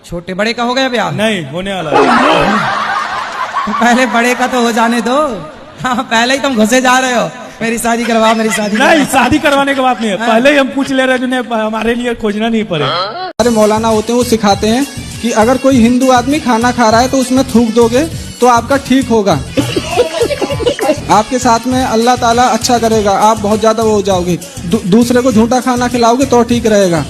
छोटे बड़े का हो गया ब्याह? नहीं, होने वाला है। तो पहले बड़े का तो हो जाने दो। हाँ, पहले ही तुम घुसे जा रहे हो, मेरी शादी करवा, मेरी शादी नहीं, शादी करवाने की बात नहीं है, पहले ही हम पूछ ले रहे हैं, हमारे लिए खोजना नहीं पड़े। अरे मौलाना होते हैं वो सिखाते हैं कि अगर कोई हिंदू आदमी खाना खा रहा है तो उसमें थूक दोगे तो आपका ठीक होगा, आपके साथ में अल्लाह ताला अच्छा करेगा, आप बहुत ज्यादा वो हो जाओगे। दूसरे को झूठा खाना खिलाओगे तो ठीक रहेगा।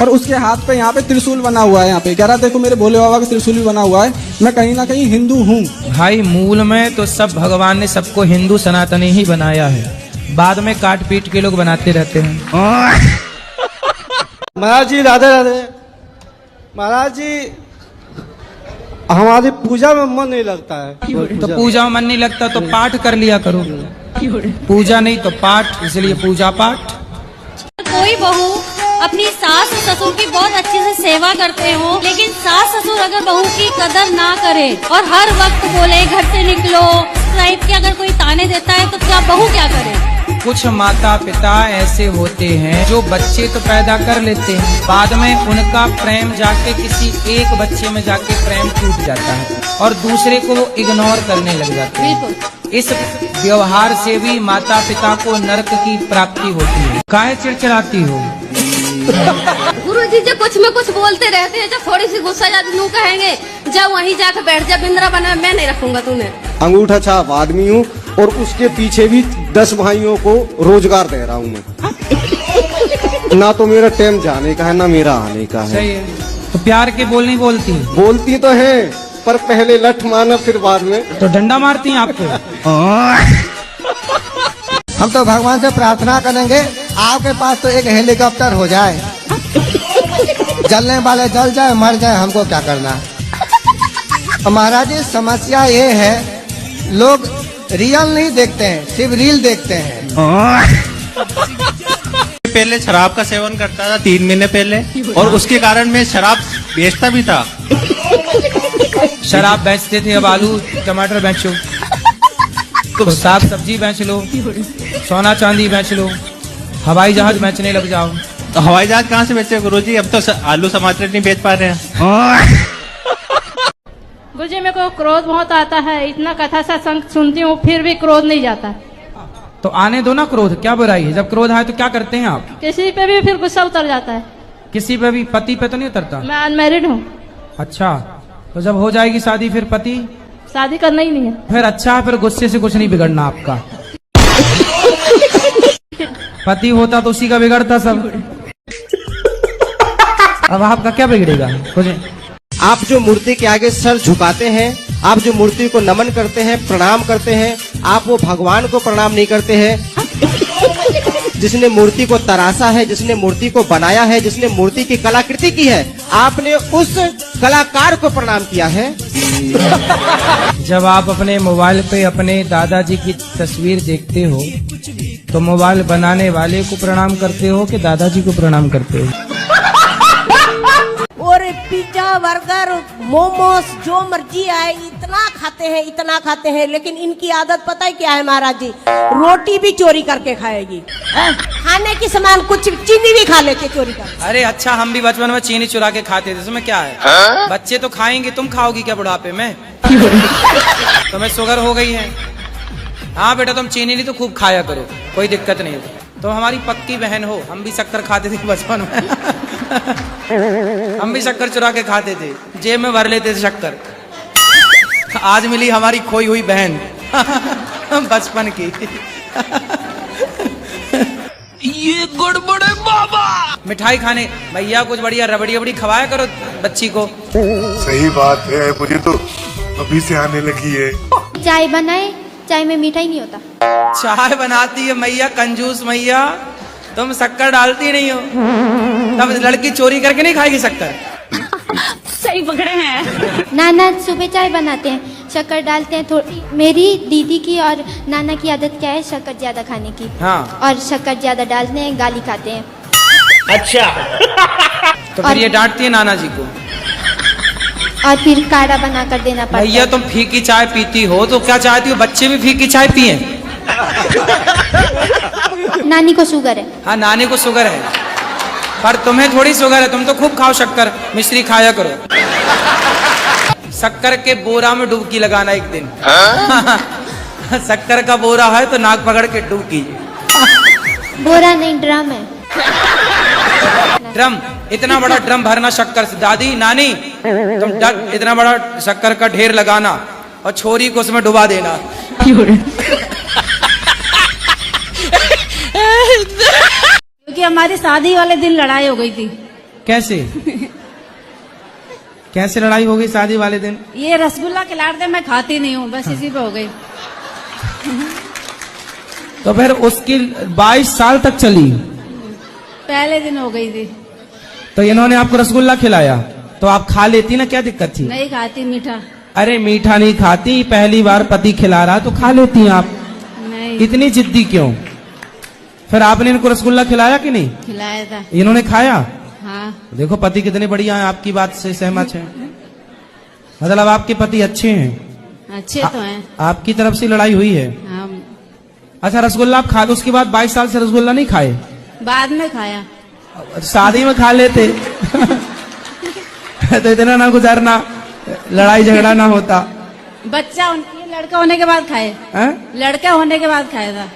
और उसके हाथ पे यहाँ पे त्रिशूल बना हुआ है, यहाँ पे कह रहा देखो मेरे भोले बाबा का त्रिशूल भी बना हुआ है, मैं कहीं ना कहीं हिंदू हूँ। भाई मूल में तो सब भगवान ने सबको हिंदू सनातनी ही बनाया है, बाद में काट पीट के लोग बनाते रहते हैं। महाराज जी राधे राधे। महाराज जी हमारी पूजा में मन नहीं लगता है। तो पूजा में मन नहीं लगता तो पाठ कर लिया करो, पूजा नहीं तो पाठ, इसलिए पूजा पाठ। कोई बहू अपनी सास और ससुर की बहुत अच्छे से सेवा करते हो, लेकिन सास ससुर अगर बहू की कदर ना करे और हर वक्त बोले घर से निकलो टाइप के अगर कोई ताने देता है तो क्या बहू क्या करे? कुछ माता पिता ऐसे होते हैं जो बच्चे तो पैदा कर लेते हैं, बाद में उनका प्रेम जाके किसी एक बच्चे में जाके प्रेम टूट जाता है और दूसरे को वो इग्नोर करने लग जाते हैं। इस व्यवहार से भी माता पिता को नरक की प्राप्ति होती है। काहे चिड़चिड़ाती हो? गुरुजी जी कुछ में कुछ बोलते रहते हैं, जब थोड़ी सी गुस्सा जाती नू कहेंगे जब वहीं जाकर बैठ जा, बिंद्रा बना मैं नहीं रखूंगा तुम्हें। अंगूठा छाप आदमी हूँ और उसके पीछे भी 10 भाइयों को रोजगार दे रहा हूँ मैं। ना तो मेरा टाइम जाने का है ना मेरा आने का है। सही है। तो प्यार के बोल नहीं बोलती? बोलती तो है पर पहले लठ मारना फिर बाद में तो डंडा मारती हैं आपको। हम तो भगवान से प्रार्थना करेंगे आपके पास तो एक हेलीकॉप्टर हो जाए, जलने वाले जल जाए मर जाए, हमको क्या करना। महाराज जी समस्या ये है लोग रियल नहीं देखते हैं, सिर्फ रील देखते हैं। पहले शराब का सेवन करता था 3 महीने पहले, और उसके कारण मैं शराब बेचता भी था। शराब बेचते थे, अब आलू टमाटर बेचो, तो साग सब्जी बेच लो, सोना चांदी बेच लो, हवाई जहाज बेचने लग जाओ। तो हवाई जहाज कहाँ से बेचे गुरुजी? अब तो आलू टमाटर नहीं बेच पा रहे हैं। गुरुजी मेरे को क्रोध बहुत आता है, इतना कथा सत्संग सुनती हूँ फिर भी क्रोध नहीं जाता। तो आने दो ना क्रोध, क्या बुराई है? जब क्रोध आए तो क्या करते हैं आप? किसी पे भी फिर गुस्सा उतर जाता है। किसी पे भी? पति पे तो नहीं उतरता? मैं अनमैरिड हूँ। अच्छा, तो जब हो जाएगी शादी फिर पति? शादी करना ही नहीं है। फिर अच्छा है, फिर गुस्से से कुछ नहीं बिगड़ना आपका। पति होता तो उसी का बिगड़ता सब। अब आपका क्या बिगड़ेगा? कुछ आप जो मूर्ति के आगे सर झुकाते हैं, आप जो मूर्ति को नमन करते हैं, प्रणाम करते हैं, आप वो भगवान को प्रणाम नहीं करते हैं जिसने मूर्ति को तराशा है, जिसने मूर्ति को बनाया है, जिसने मूर्ति की कलाकृति की है, आपने उस कलाकार को प्रणाम किया है। जब आप अपने मोबाइल पे अपने दादाजी की तस्वीर देखते हो तो मोबाइल बनाने वाले को प्रणाम करते हो कि दादाजी को प्रणाम करते हो? और पिज्जा बर्गर मोमोस जो मर्जी आए इतना खाते हैं, लेकिन इनकी आदत पता है क्या है महाराज जी? रोटी भी चोरी करके खाएगी, खाने की सामान कुछ चीनी भी खा लेके चोरी कर। अरे अच्छा, हम भी बचपन में चीनी चुरा के खाते थे, इसमें क्या है? बच्चे तो खाएंगे, तुम खाओगी क्या बुढ़ापे में? तुम्हें शुगर हो गई है? हाँ बेटा, तुम चीनी नहीं तो खूब खाया करो, कोई दिक्कत नहीं है। तो हमारी पक्की बहन हो, हम भी शक्कर खाते थे बचपन में। हम भी शक्कर चुरा के खाते थे, जेब में भर लेते थे शक्कर। आज मिली हमारी खोई हुई बहन बचपन की। ये गड़बड़ है बाबा। मिठाई खाने भैया कुछ बढ़िया रबड़ी रबड़ी खवाया करो बच्ची को। सही बात है, मुझे तो अभी से आने लगी है। चाय बनाए, चाय में मीठा ही नहीं होता। चाय बनाती है मैया, कंजूस मैया, तुम शक्कर डालती नहीं हो, तब लड़की चोरी करके नहीं खाएगी शक्कर। सही पकड़े हैं। नाना सुबह चाय बनाते हैं, शक्कर डालते हैं थोड़ी। मेरी दीदी की और नाना की आदत क्या है? शक्कर ज्यादा खाने की। हाँ। और शक्कर ज्यादा डालते हैं, गाली खाते हैं। अच्छा। तो फिर ये डांटती है नाना जी को? और फिर काढ़ा बना कर देना पड़ता है। भैया तुम फीकी चाय पीती हो तो क्या चाहती हो बच्चे भी फीकी चाय पिए? नानी को शुगर है। हाँ, नानी को शुगर है पर तुम्हें थोड़ी शुगर है, तुम तो खूब खाओ शक्कर, मिश्री खाया करो। शक्कर के बोरा में डुबकी लगाना एक दिन। शक्कर का बोरा है तो नाक पकड़ के डुबकी। बोरा नहीं, ड्रम है। ड्रम, इतना बड़ा ड्रम भरना शक्कर से। दादी नानी तुम इतना बड़ा शक्कर का ढेर लगाना और छोरी को उसमें डुबा देना। क्योंकि हमारी शादी वाले दिन लड़ाई हो गई थी। कैसे कैसे लड़ाई हो गई शादी वाले दिन? ये रसगुल्ला खिलाते मैं खाती नहीं हूँ, बस इसी पे हो गई। तो फिर उसकी 22 साल तक चली। पहले दिन हो गई थी। तो इन्होंने आपको रसगुल्ला खिलाया तो आप खा लेती ना, क्या दिक्कत थी? नहीं खाती मीठा। अरे मीठा नहीं खाती, पहली बार पति खिला रहा तो खा लेती आप। नहीं। इतनी जिद्दी क्यों? फिर आपने इनको रसगुल्ला खिलाया कि नहीं? खिलाया था। इन्होंने खाया? हाँ। देखो पति कितने बढ़िया हैं, आपकी बात से सहमत हैं। मतलब आपके पति अच्छे हैं। अच्छे तो हैं। आपकी तरफ से लड़ाई हुई है? हाँ। अच्छा रसगुल्ला आप खा, उसके बाद 22 साल से रसगुल्ला नहीं खाए? बाद में खाया। शादी में खा लेते। तो इतना ना गुजारना, लड़ाई झगड़ा ना होता। बच्चा लड़का होने के बाद खाए। लड़का होने के बाद खाया था।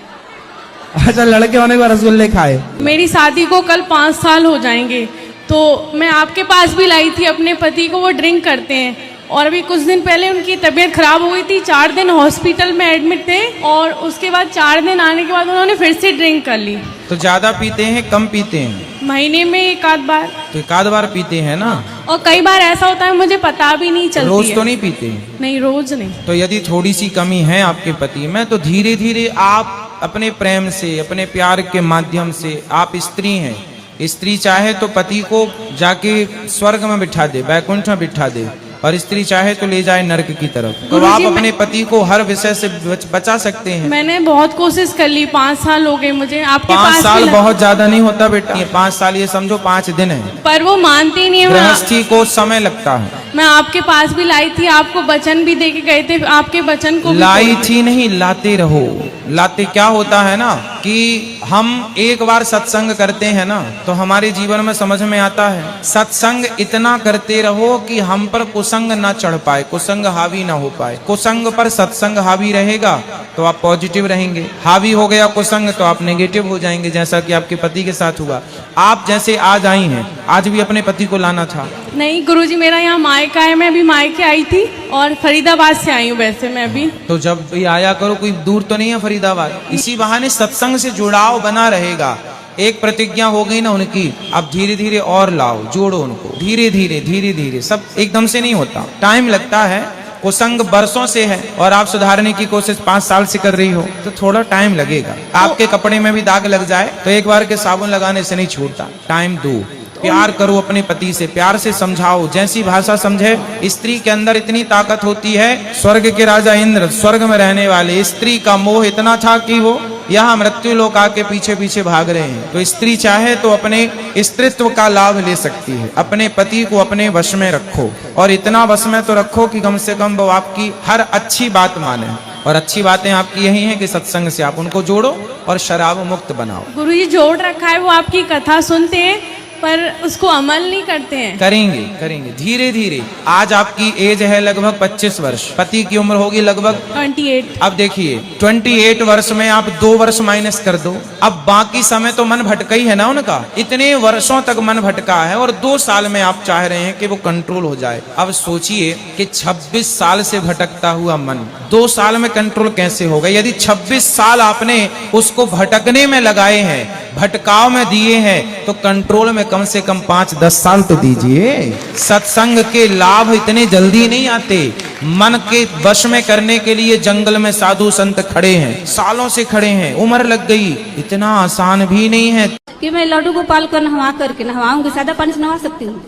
अच्छा लड़के होने के बाद रसगुल्ले खाए। मेरी शादी को कल 5 साल हो जाएंगे, तो मैं आपके पास भी लाई थी अपने पति को, वो ड्रिंक करते हैं और अभी कुछ दिन पहले उनकी तबीयत खराब हो गई थी, 4 दिन हॉस्पिटल में एडमिट थे और उसके बाद 4 दिन आने के बाद उन्होंने फिर से ड्रिंक कर ली। तो ज्यादा पीते हैं कम पीते हैं? महीने में 1 आध बार। तो 1 आध बार पीते हैं ना? और कई बार ऐसा होता है मुझे पता भी नहीं चलती रोज है। तो नहीं पीते? नहीं रोज नहीं। तो यदि थोड़ी सी कमी है आपके पति में तो धीरे धीरे आप अपने प्रेम से, अपने प्यार के माध्यम से, आप स्त्री हैं, स्त्री चाहे तो पति को जाके स्वर्ग में बिठा दे, वैकुंठ में बिठा दे, और स्त्री चाहे तो ले जाए नरक की तरफ। तो आप अपने पति को हर विषय से बचा सकते हैं। मैंने बहुत कोशिश कर ली, 5 साल हो गए मुझे आपके 5 पास साल बहुत ज्यादा नहीं होता बेटा, ये 5 साल ये समझो 5 दिन है। पर वो मानती नहीं है। गृहस्थी को समय लगता है। मैं आपके पास भी लाई थी, आपको वचन भी दे के गए थे, आपके वचन को लाई थी नहीं, लाते रहो। लाते क्या होता है ना कि हम एक बार सत्संग करते हैं ना तो हमारे जीवन में समझ में आता है, सत्संग इतना करते रहो कि हम पर कुसंग ना चढ़ पाए, कुसंग हावी ना हो पाए। कुसंग पर सत्संग हावी रहेगा तो आप पॉजिटिव रहेंगे, हावी हो गया कुसंग तो आप नेगेटिव हो जाएंगे, जैसा कि आपके पति के साथ हुआ। आप जैसे आज आई हैं, आज भी अपने पति को लाना था। नहीं गुरुजी, मेरा यहाँ मायका है, मैं अभी मायके आई थी और फरीदाबाद से आई हूँ वैसे मैं अभी। तो जब भी आया करो, कोई दूर तो नहीं है फरीदाबाद, इसी बहाने सत्संग से जुड़ाव बना रहेगा। एक प्रतिज्ञा हो गई ना उनकी, अब धीरे धीरे और लाओ, जोड़ो उनको, धीरे धीरे धीरे धीरे, सब एकदम से नहीं होता, टाइम लगता है। कुसंग बरसों से है और आप सुधारने की कोशिश 5 साल से कर रही हो तो थोड़ा टाइम लगेगा। आपके कपड़े में भी दाग लग जाए तो एक बार के साबुन लगाने से नहीं छूटता, टाइम दो। प्यार करो अपने पति से, प्यार से समझाओ, जैसी भाषा समझे। स्त्री के अंदर इतनी ताकत होती है, स्वर्ग के राजा इंद्र, स्वर्ग में रहने वाले, स्त्री का मोह इतना था कि वो यहाँ मृत्यु लोक आके पीछे पीछे भाग रहे हैं। तो स्त्री चाहे तो अपने स्त्रीत्व का लाभ ले सकती है। अपने पति को अपने वश में रखो, और इतना वश में तो रखो कि कम से कम वो आपकी हर अच्छी बात माने। और अच्छी बातें आपकी यही हैं कि सत्संग से आप उनको जोड़ो और शराब मुक्त बनाओ। गुरुजी जोड़ रखा है, वो आपकी कथा सुनते हैं पर उसको अमल नहीं करते हैं। करेंगे करेंगे धीरे धीरे। आज आपकी एज है लगभग 25 वर्ष, पति की उम्र होगी लगभग 28। अब देखिए 28 वर्ष में आप 2 वर्ष माइनस कर दो, अब बाकी समय तो मन भटका ही है ना उनका, इतने वर्षों तक मन भटका है और 2 साल में आप चाह रहे हैं कि वो कंट्रोल हो जाए। अब सोचिए कि 26 साल से भटकता हुआ मन 2 साल में कंट्रोल कैसे होगा? यदि 26 साल आपने उसको भटकने में लगाए हैं, भटकाव में दिए हैं, तो कंट्रोल में कम से कम 5-10 साल तो दीजिए। सत्संग के लाभ इतने जल्दी नहीं आते। मन के वश में करने के लिए जंगल में साधु संत खड़े हैं, सालों से खड़े हैं, उम्र लग गई, इतना आसान भी नहीं है कि मैं लड्डू गोपाल को नहवा करके नहवाऊंगी। सादा पानी से नहवा सकती हूँ?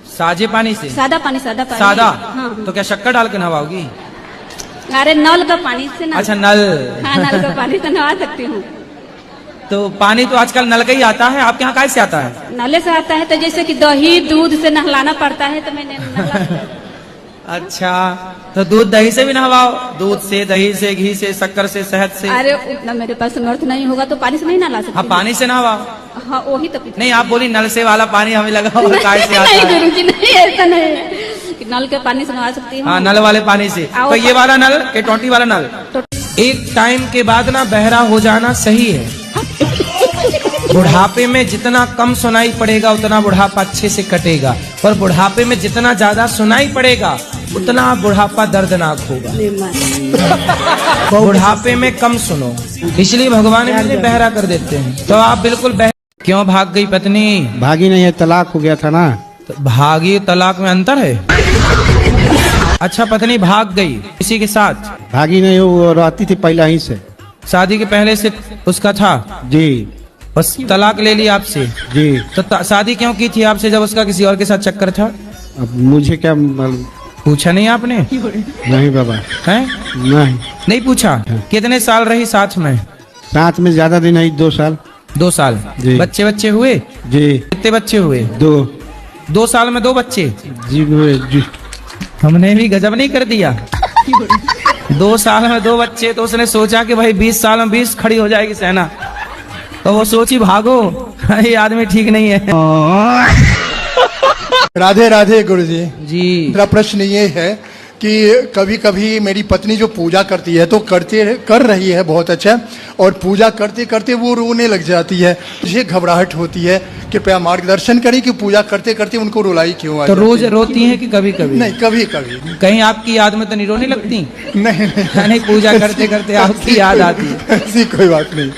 साजे पानी से? सादा पानी। सादा पानी। सादा? हाँ। तो क्या शक्कर डाल के नहवाओगी? अरे नल का पानी से ना। अच्छा नल। हाँ, नल का पानी से नहवा सकती हूँ। तो पानी तो आजकल नल का ही आता है, आपके यहाँ कैसे आता है? नले से आता है, तो जैसे कि दही दूध से नहलाना पड़ता है तो मैंने नहला। अच्छा, तो दूध दही से भी नहवाओ, दूध से, दही से, घी से, शक्कर से, शहद से। अरे उतना मेरे पास समर्थ नहीं होगा तो पानी से नहीं नहला सकती। हाँ, पानी से नहवाओ। हाँ वही तो नहीं, आप बोली नल से वाला पानी हमें लगा और काय से आता नहीं है। गुरुजी, नहीं ऐसा नहीं है कि नल के पानी से नहा सकती हूँ। हाँ, नल वाले पानी से। तो ये वाला नल के टोटी वाला नल। एक टाइम के बाद ना बहरा हो जाना सही है। बुढ़ापे में जितना कम सुनाई पड़ेगा उतना बुढ़ापा अच्छे से कटेगा, और बुढ़ापे में जितना ज्यादा सुनाई पड़ेगा उतना बुढ़ापा दर्दनाक होगा। बुढ़ापे में कम सुनो, इसलिए भगवान इन्हें बहरा कर देते हैं। तो आप बिल्कुल क्यों भाग गई पत्नी? भागी नहीं है, तलाक हो गया था ना। तो भागी तलाक में अंतर है। अच्छा, पत्नी भाग गई किसी के साथ? भागी नहीं, वो रहती थी पहले ही से, शादी के पहले से उसका था जी। बस तलाक ले ली आपसे जी। तो शादी क्यों की थी आपसे जब उसका किसी और के साथ चक्कर था? अब मुझे क्या मालूम? पूछा नहीं आपने? नहीं बाबा, हैं? नहीं पूछा? कितने साल रही साथ में? साथ में ज्यादा दिन नहीं, 2 साल। 2 साल। जी। बच्चे हुए? जी। कितने बच्चे हुए? 2। 2 साल में 2 बच्चे? जी जी। हमने भी गजब नहीं कर दिया। 2 साल में 2 बच्चे, तो उसने सोचा कि भाई 20 साल में 20 खड़ी हो जाएगी सेना, तो वो सोची भागो, ये आदमी ठीक नहीं है। राधे राधे गुरुजी जी। मेरा प्रश्न ये है कि कभी कभी मेरी पत्नी जो पूजा करती है तो कर रही है बहुत अच्छा, और पूजा करते करते वो रोने लग जाती है। मुझे घबराहट होती है, कृपया मार्गदर्शन करें कि पूजा करते करते उनको रुलाई क्यों आ तो जाती रोज है? रोती हैं कि कभी कभी? नहीं, कभी कभी। कहीं आपकी याद में तो नहीं रोने लगती? नहीं नहीं, पूजा करते करते आपकी याद आती है। ऐसी कोई बात नहीं।